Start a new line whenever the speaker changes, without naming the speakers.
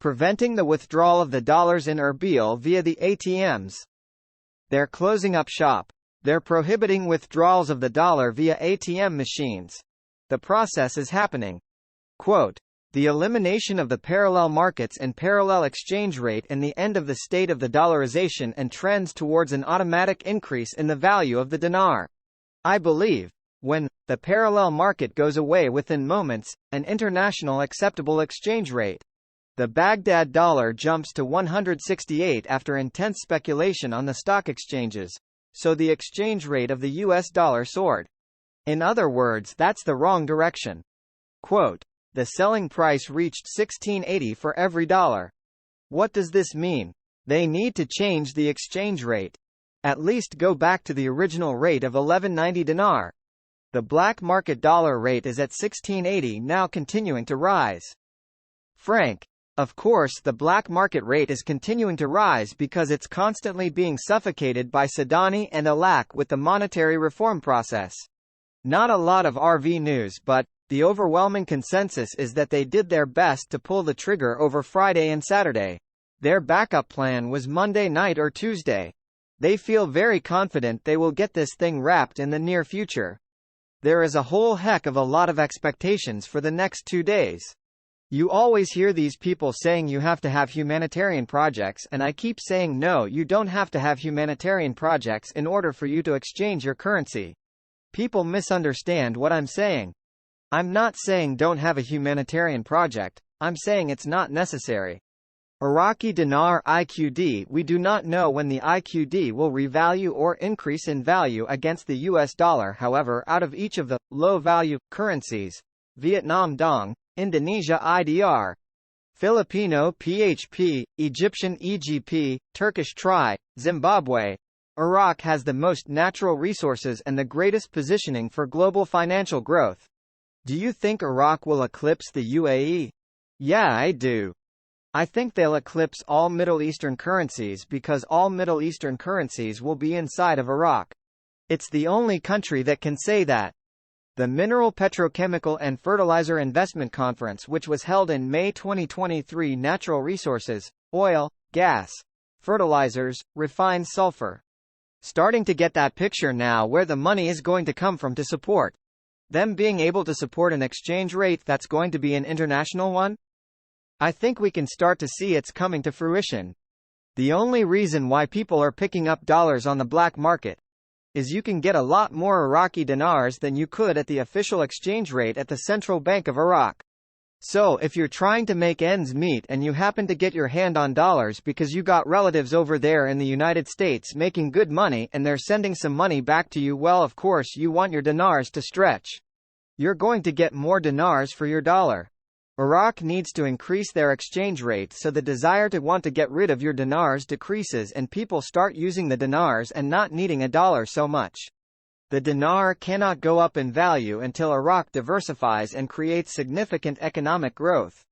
preventing the withdrawal of the dollars in Erbil via the ATMs. They're closing up shop. They're prohibiting withdrawals of the dollar via ATM machines. The process is happening. Quote, the elimination of the parallel markets and parallel exchange rate and the end of the state of the dollarization and trends towards an automatic increase in the value of the dinar. I believe, when the parallel market goes away within moments, an international acceptable exchange rate. The Baghdad dollar jumps to 168 after intense speculation on the stock exchanges, so the exchange rate of the US dollar soared. In other words, that's the wrong direction. Quote, the selling price reached $16.80 for every dollar. What does this mean? They need to change the exchange rate. At least go back to the original rate of 1190 dinar. The black market dollar rate is at 1680 now, continuing to rise. Frank. Of course the black market rate is continuing to rise because it's constantly being suffocated by Sudani and Iraq with the monetary reform process. Not a lot of RV news, but the overwhelming consensus is that they did their best to pull the trigger over Friday and Saturday. Their backup plan was Monday night or Tuesday. They feel very confident they will get this thing wrapped in the near future. There is a whole heck of a lot of expectations for the next 2 days. You always hear these people saying you have to have humanitarian projects, and I keep saying no, you don't have to have humanitarian projects in order for you to exchange your currency. People misunderstand what I'm saying. I'm not saying don't have a humanitarian project, I'm saying it's not necessary. Iraqi Dinar IQD. We do not know when the IQD will revalue or increase in value against the US dollar. However, out of each of the low-value currencies, Vietnam Dong, Indonesia IDR, Filipino PHP, Egyptian EGP, Turkish TRY, Zimbabwe, Iraq has the most natural resources and the greatest positioning for global financial growth. Do you think Iraq will eclipse the UAE? Yeah, I do. I think they'll eclipse all Middle Eastern currencies because all Middle Eastern currencies will be inside of Iraq. It's the only country that can say that. The Mineral Petrochemical and Fertilizer Investment Conference, which was held in May 2023, natural resources, oil, gas, fertilizers, refined sulfur. Starting to get that picture now where the money is going to come from to support them being able to support an exchange rate that's going to be an international one? I think we can start to see it's coming to fruition. The only reason why people are picking up dollars on the black market is you can get a lot more Iraqi dinars than you could at the official exchange rate at the Central Bank of Iraq. So if you're trying to make ends meet and you happen to get your hand on dollars because you got relatives over there in the United States making good money and they're sending some money back to you, well, of course you want your dinars to stretch. You're going to get more dinars for your dollar. Iraq needs to increase their exchange rate so the desire to want to get rid of your dinars decreases and people start using the dinars and not needing a dollar so much. The dinar cannot go up in value until Iraq diversifies and creates significant economic growth.